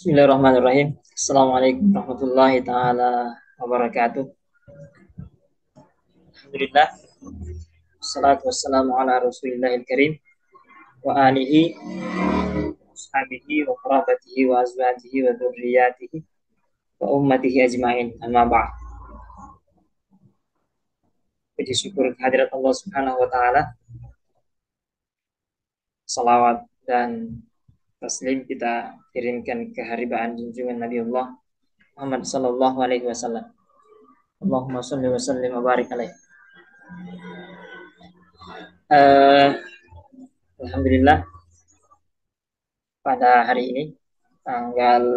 Bismillahirrahmanirrahim. Assalamualaikum warahmatullahi taala wabarakatuh. Alhamdulillah. Wassalatu wassalamu ala Rasulillahil karim wa alihi ashabihi wa qarabatihi wa azwajihi wa dzurriyyatihi wa ummatihi ajmain. Amma ba'd. Puji syukur kehadirat Allah Subhanahu wa taala. Salawat dan taslim kita kirimkan ke haribaan junjungan Nabi Allah Muhammad sallallahu alaihi wasallam. Allahumma shalli wa sallim wa barik alaihi. Alhamdulillah, pada hari ini tanggal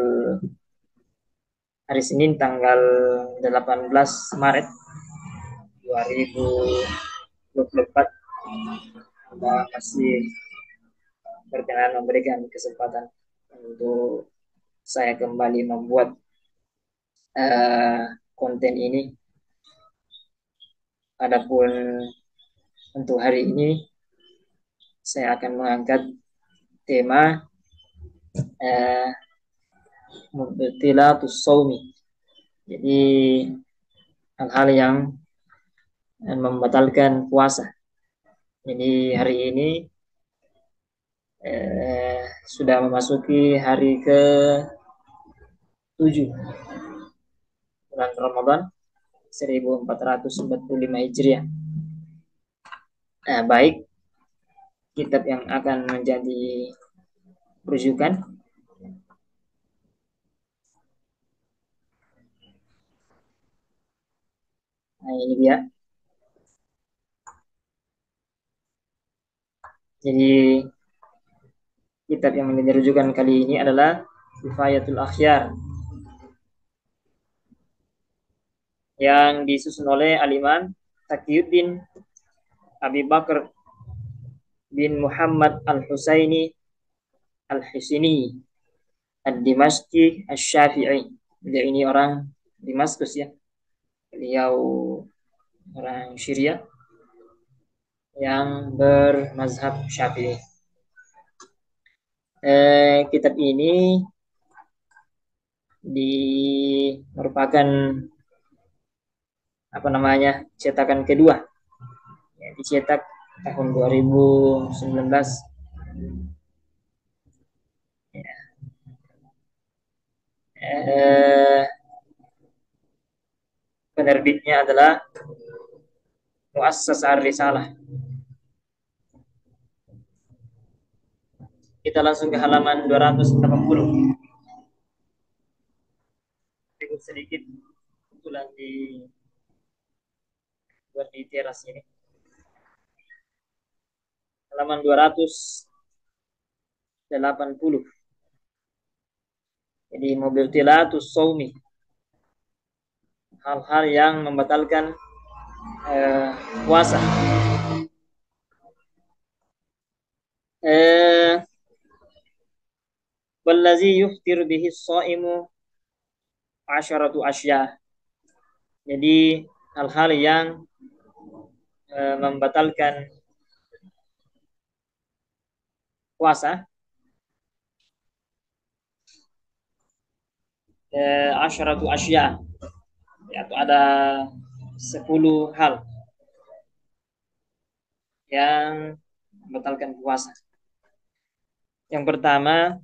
hari Senin tanggal 18 Maret 2024 kita masih berkenan memberikan kesempatan untuk saya kembali membuat konten ini. Adapun untuk hari ini saya akan mengangkat tema mubtilatus shaumi. Jadi hal-hal yang membatalkan puasa. Jadi hari ini sudah memasuki hari ke-7 bulan Ramadan 1445 Hijriah. Baik kitab yang akan menjadi rujukan ini dia. Jadi kitab yang menjadi rujukan kali ini adalah Kifayatul Akhyar yang disusun oleh Al-Imam Taqiyuddin Abi Bakar bin Muhammad Al-Husaini Al-Husini Ad-Dimashqi Asy-Syafi'i. Beliau ini orang Damaskus ya. Beliau orang Syria yang bermazhab Syafi'i. Kitab ini merupakan cetakan kedua, ya, dicetak tahun 2019. Ya. Penerbitnya adalah Muassasah Ar-Risalah. Kita langsung ke halaman 280. Sedikit kebetulan buat di teras ini. Halaman 280. Jadi mubtilatus shaumi, hal-hal yang membatalkan puasa. Wallazi yuftir bihi shaimu asyaratu asya. Jadi hal-hal yang membatalkan puasa asyaratu asya, yaitu ada 10 hal yang membatalkan puasa. Yang pertama,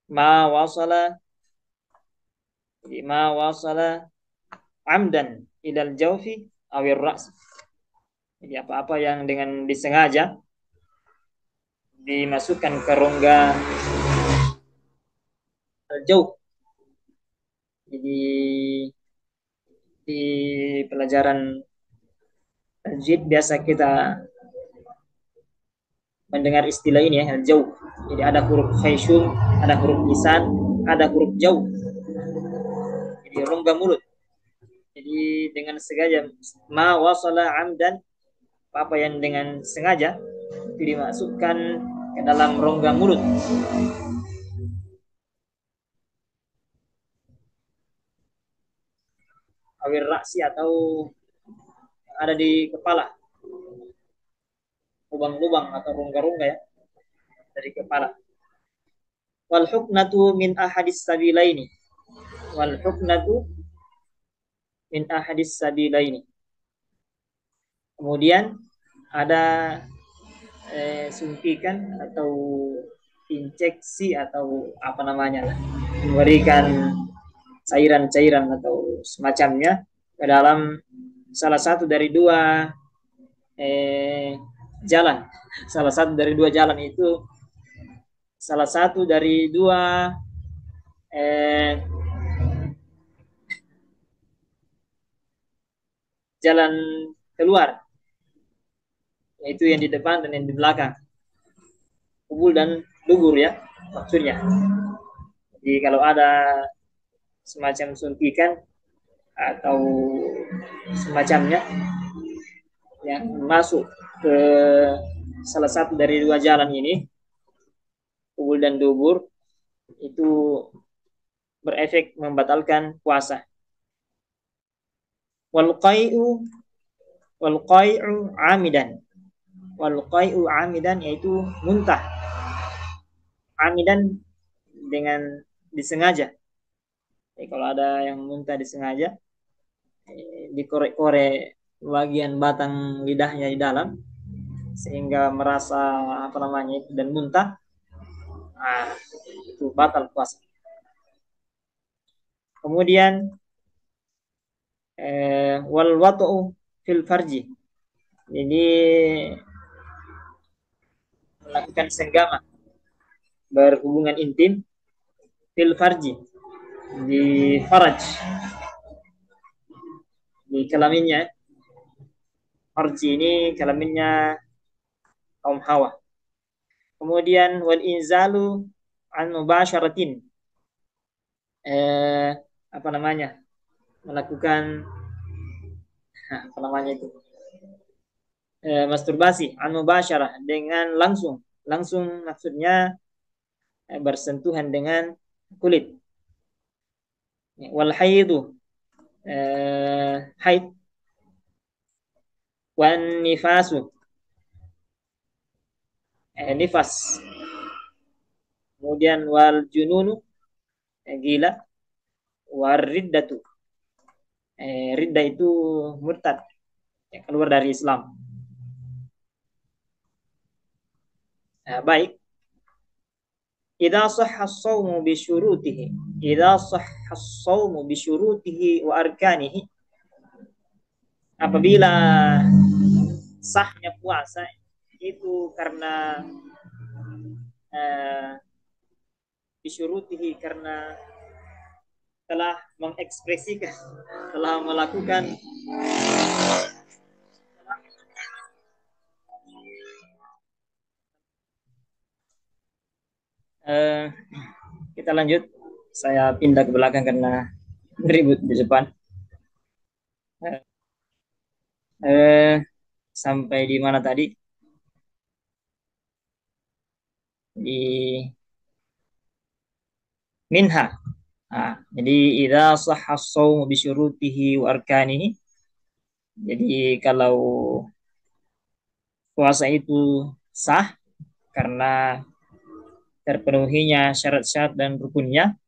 ma wasala amdan ilal jawfi awir ra's. Jadi apa-apa yang dengan disengaja dimasukkan ke rongga al-jawf. Jadi di pelajaran tajwid biasa kita mendengar istilah ini ya, al-jawf. Jadi ada huruf khayshum, ada huruf lisan, ada huruf jawf. Jadi rongga mulut. Jadi dengan sengaja, ma wasala amdan, apa yang dengan sengaja dimasukkan ke dalam rongga mulut. Awir raksi atau yang ada di kepala, lubang-lubang atau rongga-rongga ya dari kepala. Wal huknatu min ahadis sabilaini. Wal huknatu min ahadis sabilaini. Kemudian ada suntikan atau injeksi atau apa namanya, memberikan cairan-cairan atau semacamnya ke dalam salah satu dari dua jalan. Salah satu dari dua jalan itu, salah satu dari dua eh, jalan keluar, yaitu yang di depan dan yang di belakang, kubul dan dubur ya maksudnya. Jadi kalau ada semacam suntikan atau semacamnya yang masuk ke salah satu dari dua jalan ini, kubul dan dubur, itu berefek membatalkan puasa. Wal qai'u wal qai'u amidan. Wal qai'u amidan yaitu muntah. Amidan dengan disengaja. Jadi kalau ada yang muntah disengaja, dikorek-korek bagian batang lidahnya di dalam sehingga merasa apa namanya itu dan muntah, nah, itu batal puasa. Kemudian wal wat'u fil farji. Jadi melakukan senggama, berhubungan intim, fil farji, di faraj, di kelaminnya. Farji ini kelaminnya kaum Hawa. Kemudian wal inzalu an mubasyaratin, eh, apa namanya, melakukan apa namanya itu, masturbasi an mubasyarah, dengan langsung. Langsung maksudnya bersentuhan dengan kulit. Wal haidu, haid, wan nifasu, nifas. Kemudian wal jununu, gila. War riddatu, riddah itu murtad, yang keluar dari Islam. Baik. Idza sahha as-shaumu bi syurutihi. Idza sahha as-shaumu bi syurutihi wa arkanihi. Apabila sahnya puasa itu karena bisyurutihi, karena telah mengekspresikan, telah melakukan kita lanjut. Saya pindah ke belakang karena ribut di depan. Sampai di mana tadi? Di minha. Nah, jadi idza sahha as-shaum bi syurutihi wa arkanihi. Jadi kalau puasa itu sah karena terpenuhinya syarat-syarat dan rukunnya,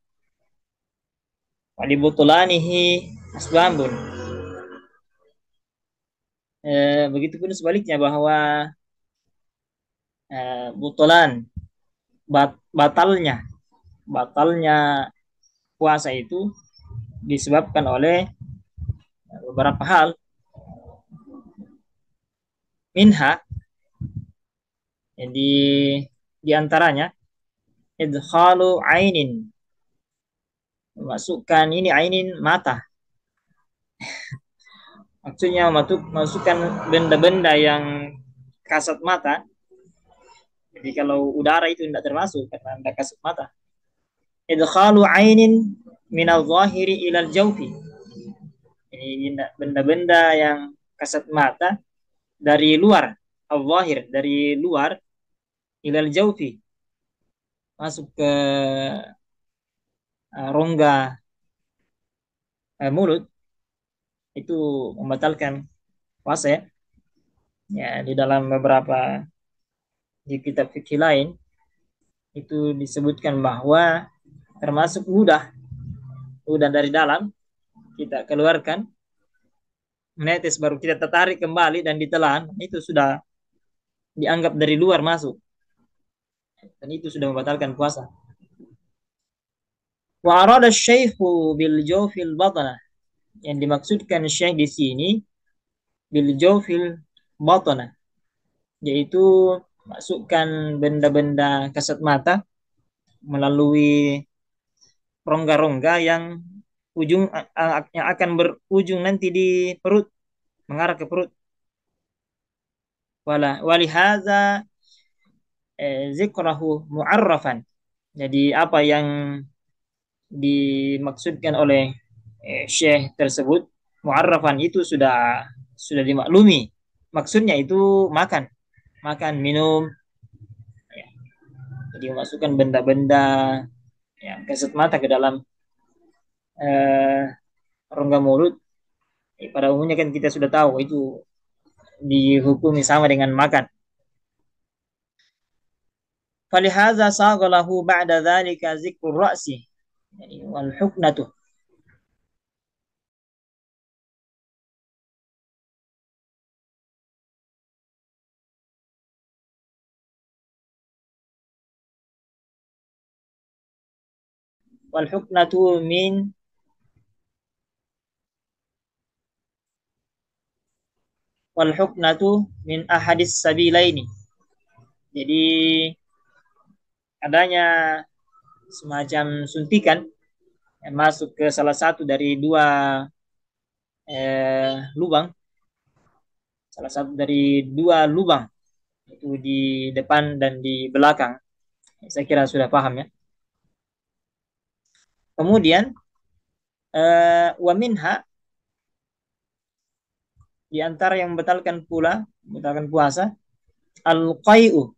walibutulanihi asbabun. Begitupun sebaliknya, bahwa butulan, batalnya puasa itu disebabkan oleh beberapa hal. Minha, jadi di antaranya idkhalu ainin, masukkan ini ainin, mata. Maksudnya masukkan benda-benda yang kasat mata. Jadi kalau udara itu tidak termasuk karena tidak kasat mata. Idkhalu ainin minal zahiri ilal jawfi. Ini benda-benda yang kasat mata dari luar, al-zahir, dari luar, ilal jawfi, masuk ke rongga mulut, itu membatalkan puasa ya. Ya, di dalam beberapa di kitab fikih lain itu disebutkan bahwa termasuk ludah dari dalam kita keluarkan, menetes baru kita tertarik kembali dan ditelan, itu sudah dianggap dari luar masuk dan itu sudah membatalkan puasa. Wa arada syaikhu bil jawfil batana, yang dimaksudkan syekh di sini bil jawfil batana, yaitu masukkan benda-benda kasat mata melalui rongga-rongga yang yang akan berujung nanti di perut, mengarah ke perut. Walihaza zikrahu mu'arrafan. Jadi apa yang dimaksudkan oleh syekh tersebut mu'arrafan itu sudah dimaklumi. Maksudnya itu makan, minum, ya. Jadi memasukkan benda-benda yang kasat mata ke dalam eh, rongga mulut. Pada umumnya kan kita sudah tahu itu dihukumi sama dengan makan. Falihaza sagalahu ba'da dzalika zikrur ra'si, yani wal huknatu. Wal huknatu min wal huknatu min ahadis sabilaini. Jadi adanya semacam suntikan yang masuk ke salah satu dari dua lubang, salah satu dari dua lubang, itu di depan dan di belakang. Saya kira sudah paham ya. Kemudian wa minha, di antara yang membatalkan puasa, al-qai'u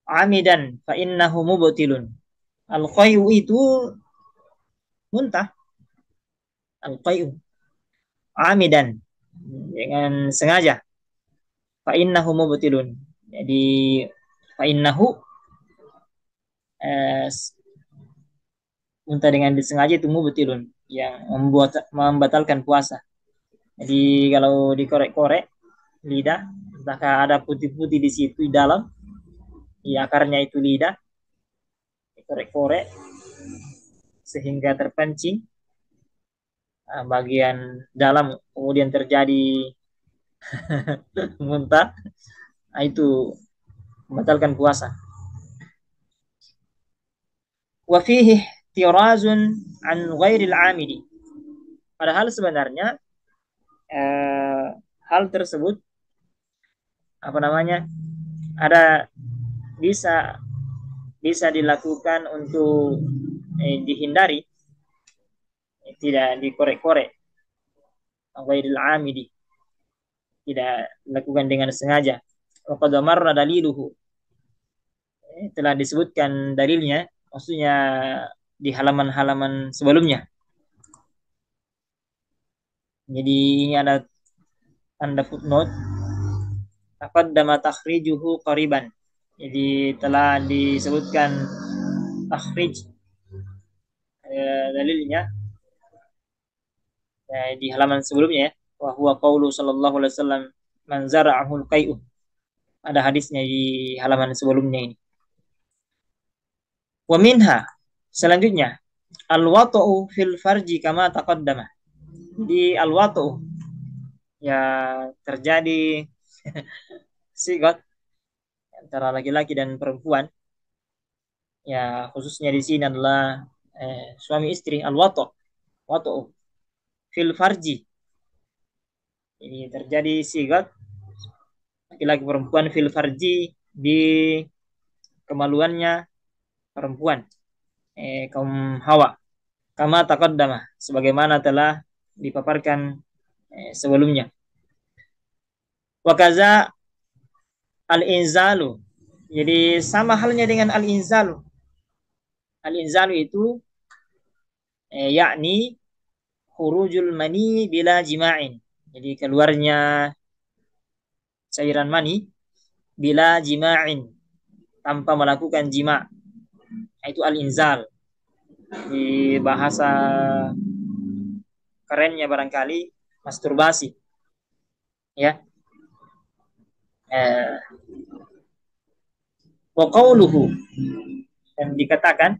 amidan fa innahu mubtilun. Al-qai'u itu muntah, al-qai'u amidan dengan sengaja, fa innahu mubtilun. Jadi fa innahu eh, muntah dengan disengaja itu mubtilun, yang membatalkan puasa. Jadi kalau dikorek-korek lidah, entahkah ada putih-putih di situ di dalam, di akarnya itu lidah, dikorek-korek sehingga terpancing bagian dalam, kemudian terjadi muntah, itu membatalkan puasa. Wa fihi tirazun an ghairil amidi. Padahal sebenarnya eh, hal tersebut apa namanya ada bisa bisa dilakukan untuk dihindari, tidak dikorek-korek, ghairil amidi, tidak dilakukan dengan sengaja. Wa qad marra daliluhu, telah disebutkan dalilnya, maksudnya di halaman-halaman sebelumnya. Jadi ini ada tanda footnote, taqaddama takhrijuhu qariban. Jadi telah disebutkan takhrij dalilnya di halaman sebelumnya ya. Wa huwa qaulu sallallahu alaihi wasallam man zara'ahul qai'u. Ada hadisnya di halaman sebelumnya ini. Wa minha, selanjutnya, al-wata'u fil farji kama taqaddama. Di al-wata'u ya terjadi sigot antara laki-laki dan perempuan, ya khususnya di sini adalah suami istri, al-wata'u fil farji. Ini terjadi sigot laki-laki perempuan fil farji, di kemaluannya perempuan, kaum Hawa, kama taqaddama, sebagaimana telah dipaparkan sebelumnya. Wakaza al-inzalu, jadi sama halnya dengan al-inzalu. Al-inzalu itu yakni khurujul mani bila jima'in, jadi keluarnya cairan mani bila jima'in, tanpa melakukan jima, itu al-inzal. Di bahasa kerennya barangkali masturbasi, ya. eh, wa qawluhu, dan dikatakan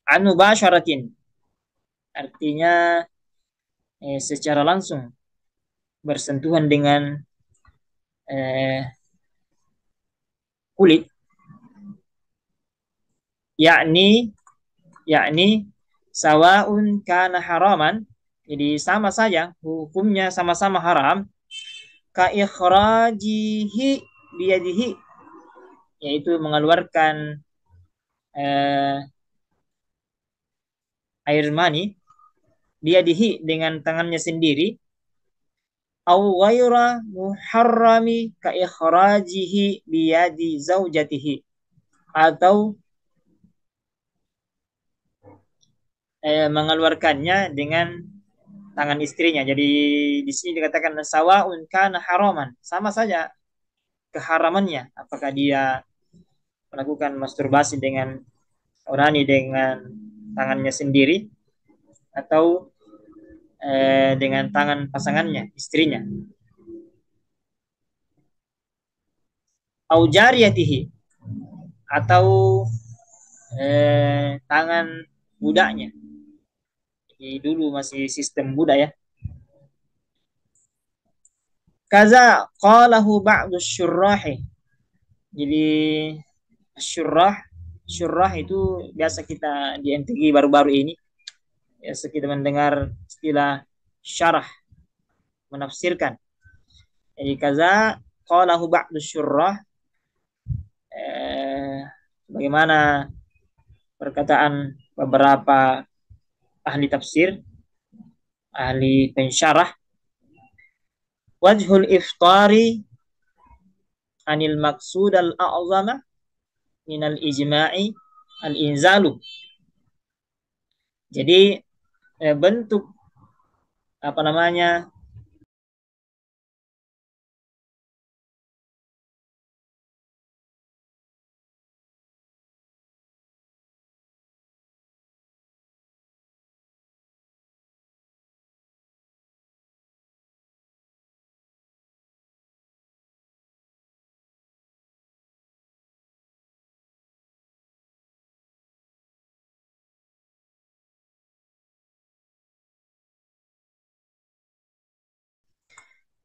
anu basyaratin, artinya secara langsung bersentuhan dengan eh, kulit, yakni yakni sawaun kana haraman, jadi sama saja hukumnya, sama-sama haram, ka ikhrajihi biyadihi, yaitu mengeluarkan eh, air mani, biyadihi dengan tangannya sendiri, au ghaira muharrami ka ikhrajihi biyadi zaujatihi, atau mengeluarkannya dengan tangan istrinya. Jadi di sini dikatakan sawaun kana haraman, sama saja keharamannya, apakah dia melakukan masturbasi dengan orani dengan tangannya sendiri atau dengan tangan pasangannya, istrinya. Au jariyatihi, atau tangan budaknya. Jadi dulu masih sistem budak, ya. Kaza qalahu ba'du syurrahi. Jadi syurrah itu biasa kita di MTQ baru-baru ini, ya, kita mendengar istilah syarah, menafsirkan. Jadi kaza qalahu ba'du syurrah, bagaimana perkataan beberapa ahli tafsir, ahli pensyarah, wajhul iftari anil maqsud al-a'zama minal ijma'i al-inzalu. Jadi bentuk apa namanya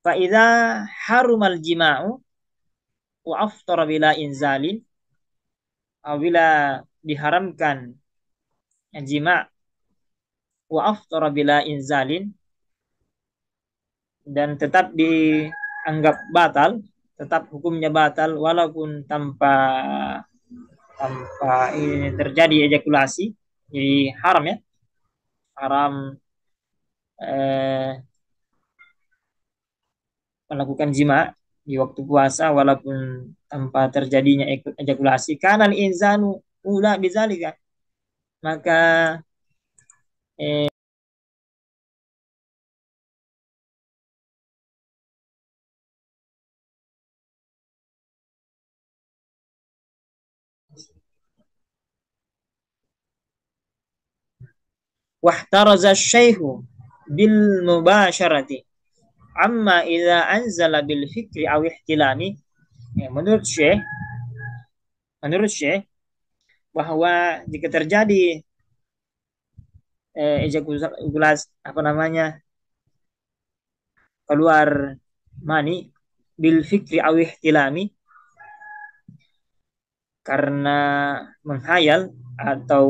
fa idza harumal jima'u wa aftara bila inzalin, apabila diharamkan jima' wa aftara bila inzalin, dan tetap dianggap batal, tetap hukumnya batal walaupun tanpa tanpa ini terjadi ejakulasi, jadi haram, ya, haram eh, melakukan jima di waktu puasa walaupun tanpa terjadinya ejakulasi, karena insanu ula bizalika, maka eh, wahtaraza syaihu bil mubasharati amma idza anzala bil fikri aw ihtilami, ya, menurut Syekh bahwa jika terjadi ejakulasi apa namanya keluar mani bil fikri aw ihtilami, karena menghayal atau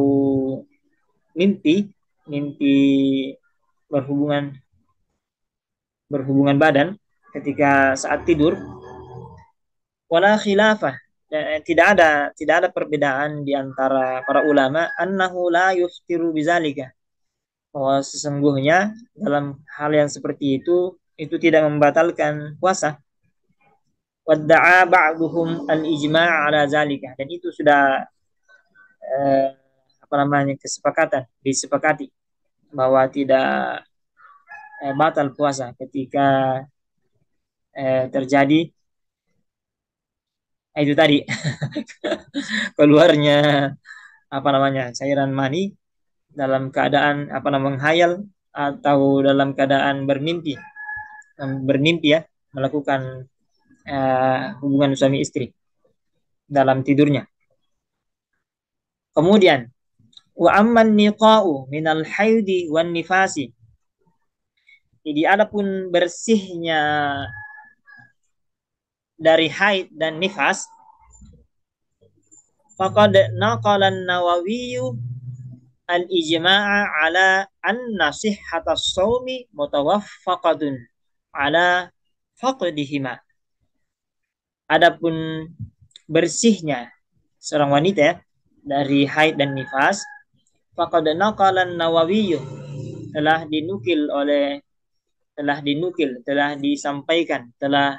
mimpi mimpi berhubungan berhubungan badan ketika saat tidur, wala khilafah, tidak ada perbedaan di antara para ulama annahu la yuftiru bizalika, bahwa sesungguhnya dalam hal yang seperti itu tidak membatalkan puasa. Wadda'a ba'duhum al-ijma' ala zalika, dan itu sudah eh, apa namanya kesepakatan, disepakati bahwa tidak batal puasa ketika terjadi Nah, itu tadi keluarnya apa namanya cairan mani dalam keadaan apa namanya menghayal atau dalam keadaan bermimpi, bermimpi ya, melakukan hubungan suami istri dalam tidurnya. Kemudian wa amman niqa'u minal haidi wan nifasi. Jadi adapun bersihnya dari haid dan nifas, faqad naqala an-Nawawi al-ijma'a ala anna sihhatas shaumi mutawaffaqatun ala faqdihima. Adapun bersihnya seorang wanita ya, dari haid dan nifas, faqad naqala an-Nawawi telah dinukil oleh telah disampaikan, telah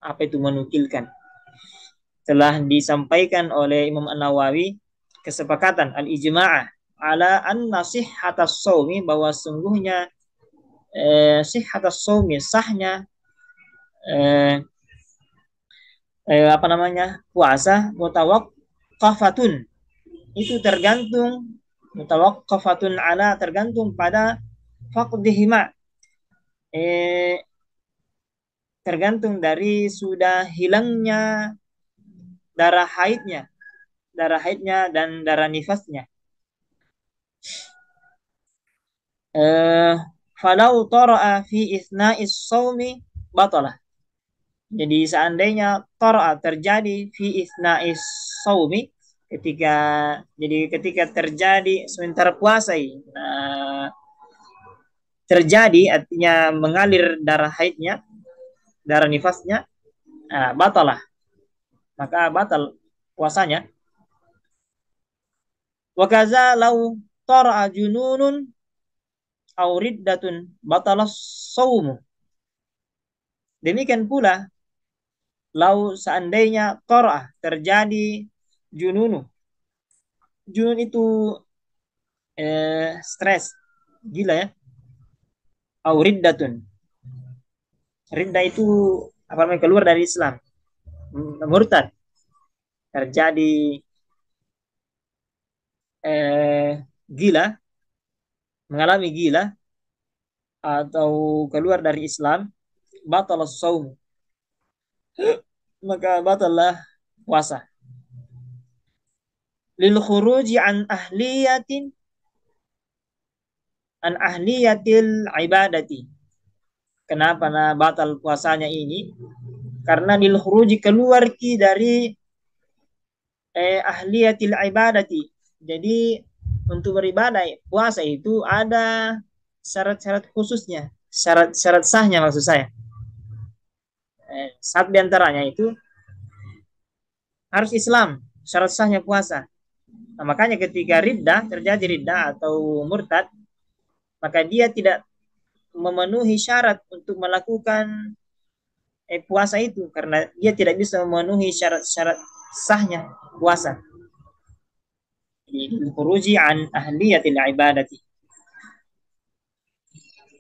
apa itu menukilkan, telah disampaikan oleh Imam An-Nawawi kesepakatan al-ijma'ah ala an sihhatas shaumi, bahwa sungguhnya sihhatas shaumi sahnya eh, apa namanya puasa mutawaqqafatun, itu tergantung, mutawaqqafatun ala tergantung pada faqdihima, eh, tergantung dari sudah hilangnya darah haidnya, dan darah nifasnya. Eh, falau tara'a fi isna'is shaumi batalah. Jadi seandainya tara'a terjadi fi isna'is shaumi, ketika ketika terjadi sementara puasa, terjadi artinya mengalir darah haidnya, darah nifasnya, batalah, maka batal puasanya. Wa kaza lau tara'a jununun aw riddatun batalas saumu. Demikian pula lau seandainya torah terjadi jununu. Junun itu stres, gila ya. Au riddatun. Ridda itu apa namanya keluar dari Islam. Murtad. Terjadi gila, mengalami gila atau keluar dari Islam, batal saum, maka batallah puasa. Lil khuruji an ahliyatil ibadati. Kenapa batal puasanya ini? Karena lil khuruji keluar ki dari ahliyatil ibadati. Jadi untuk beribadah puasa itu ada syarat-syarat khususnya, syarat-syarat sahnya maksud saya. Satu diantaranya itu harus Islam, syarat sahnya puasa. Nah, makanya ketika terjadi ridda atau murtad, maka dia tidak memenuhi syarat untuk melakukan puasa itu, karena dia tidak bisa memenuhi syarat-syarat sahnya puasa. Jadi khuruji an ahliyatil ibadati.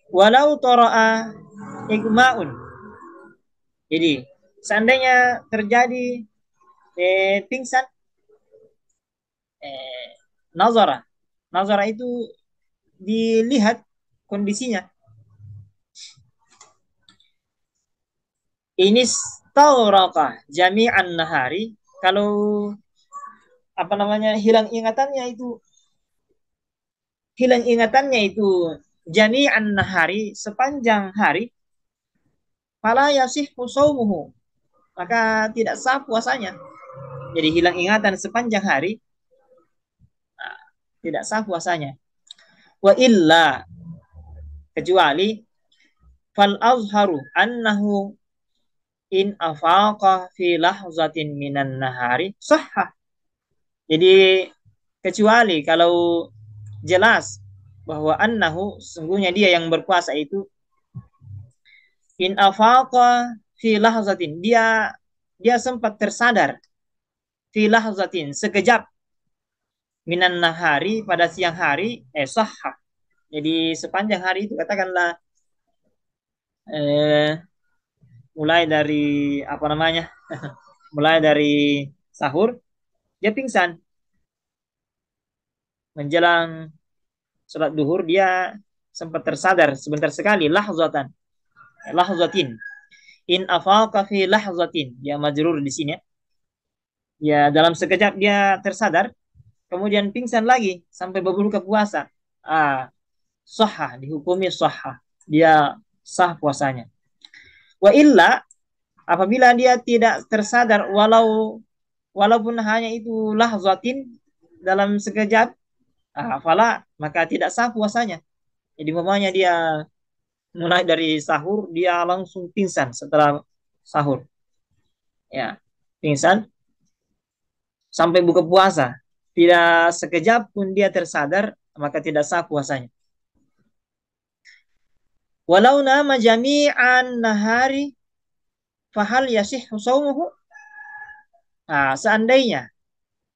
Walau tara'a igma'un. Jadi seandainya terjadi pingsan, nazara. Nazara itu dilihat kondisinya. Ini stauraka jami'an nahari, kalau apa namanya hilang ingatannya itu jami'an nahari, sepanjang hari, fala yasihhu shaumuhu, maka tidak sah puasanya. Jadi hilang ingatan sepanjang hari, tidak sah puasanya. Wa illa, kecuali fal azharu annahu in afaqa fi lahzatin minan nahari sahha. Jadi kecuali kalau jelas bahwa annahu sungguhnya dia yang berpuasa itu in afaqa fi lahzatin, dia sempat tersadar fi lahzatin sekejap minan nahari pada siang hari sahha. Jadi sepanjang hari itu katakanlah mulai dari apa namanya mulai dari sahur dia pingsan. Menjelang sholat duhur dia sempat tersadar sebentar sekali, lahzatin. In afaqa fi lahzatin. Dia majrur di sini ya. Ya, dalam sekejap dia tersadar, kemudian pingsan lagi sampai berbuka puasa. Ah, sahha, dihukumi sahha. Dia sah puasanya. Wa illa, apabila dia tidak tersadar walaupun hanya itu lahzatin dalam sekejap, fala, maka tidak sah puasanya. Jadi mamanya dia mulai dari sahur dia langsung pingsan setelah sahur. Ya, pingsan sampai buka puasa. Tidak sekejap pun dia tersadar, maka tidak sah puasanya. Walau nama jami'an nahari fahal yasihhu shaumuhu. Seandainya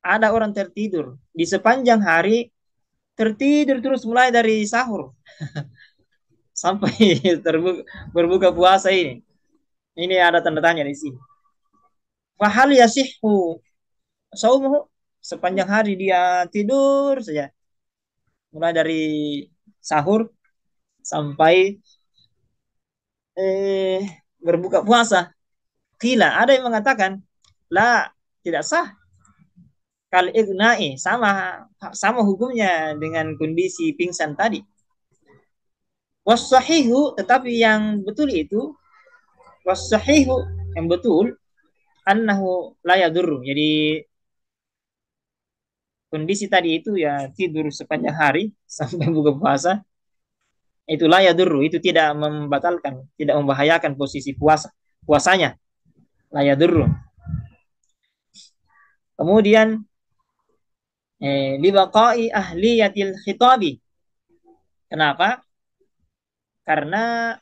ada orang tertidur di sepanjang hari, tertidur terus mulai dari sahur sampai berbuka puasa ini. Ini ada tanda tanya di sini. Fahal yasihhu shaumuhu, sepanjang hari dia tidur saja mulai dari sahur sampai eh, berbuka puasa. Kila, ada yang mengatakan la, tidak sah. Kal ignai, sama hukumnya dengan kondisi pingsan tadi. Wasahihu, tetapi yang betul itu, wasahihu, yang betul, annahu la yadurru. Jadi kondisi tadi itu ya tidur sepanjang hari sampai buka puasa, itu la yadurru, itu tidak membatalkan, tidak membahayakan posisi puasanya, la yadurru. Kemudian libaqai ahliyatil khitabi. Kenapa? Karena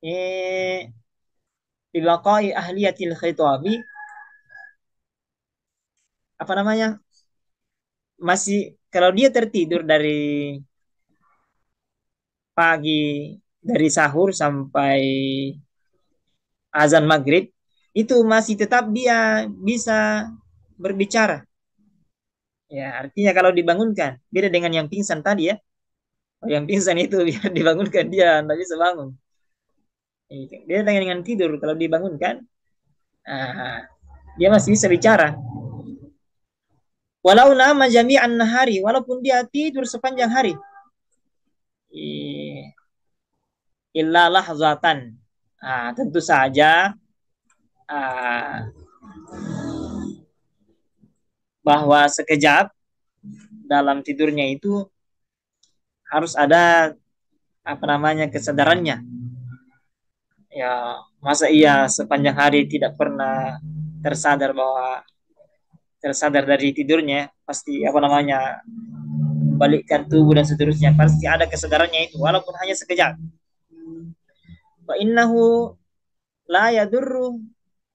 eh, libaqai ahliyatil khitabi, apa namanya? Masih, kalau dia tertidur dari pagi, dari sahur sampai azan maghrib, itu masih tetap dia bisa berbicara. Ya, artinya kalau dibangunkan, beda dengan yang pingsan tadi ya. Yang pingsan itu biar dibangunkan dia tidak bisa bangun. Dia dengan tidur, kalau dibangunkan, ah, dia masih bisa bicara. Walau nama jami'an nahari, walaupun dia tidur sepanjang hari. Illa lahzatan. Tentu saja ah, bahwa sekejap dalam tidurnya itu harus ada apa namanya kesadarannya. Ya, masa iya sepanjang hari tidak pernah tersadar bahwa tersadar dari tidurnya, pasti apa namanya balikkan tubuh dan seterusnya, pasti ada kesadarannya itu walaupun hanya sekejap. Wa innahu la yadurru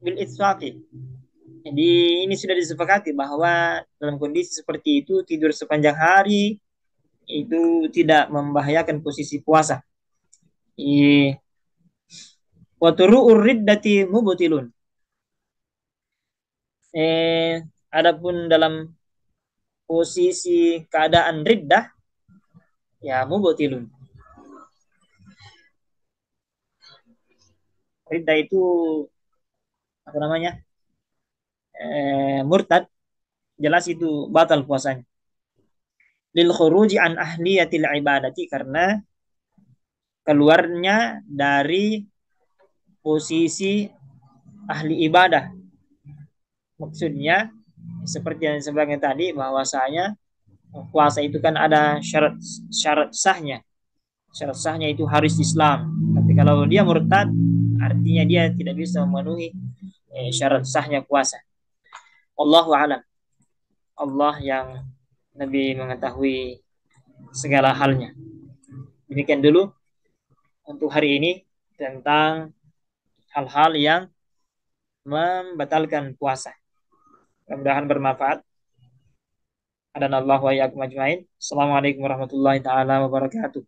bil itswaqi. Jadi ini sudah disepakati bahwa dalam kondisi seperti itu tidur sepanjang hari itu tidak membahayakan posisi puasa. Wa turu'ur riddati mubtilun. Adapun dalam posisi keadaan riddah ya mubtilun. Riddah itu apa namanya? Murtad, jelas itu batal puasanya. Lil khuruji an ahliyatil ibadati, karena keluarnya dari posisi ahli ibadah. Maksudnya seperti yang sebelumnya tadi, bahwasanya puasa itu kan ada syarat sahnya. Syarat sahnya itu harus Islam. Tapi kalau dia murtad, artinya dia tidak bisa memenuhi syarat sahnya puasa. Allahu a'lam. Allah yang lebih mengetahui segala halnya. Demikian dulu untuk hari ini tentang hal-hal yang membatalkan puasa. Mudah-mudahan bermanfaat. Adanallahu wa iyyakum ajmain. Assalamualaikum warahmatullahi taala wabarakatuh.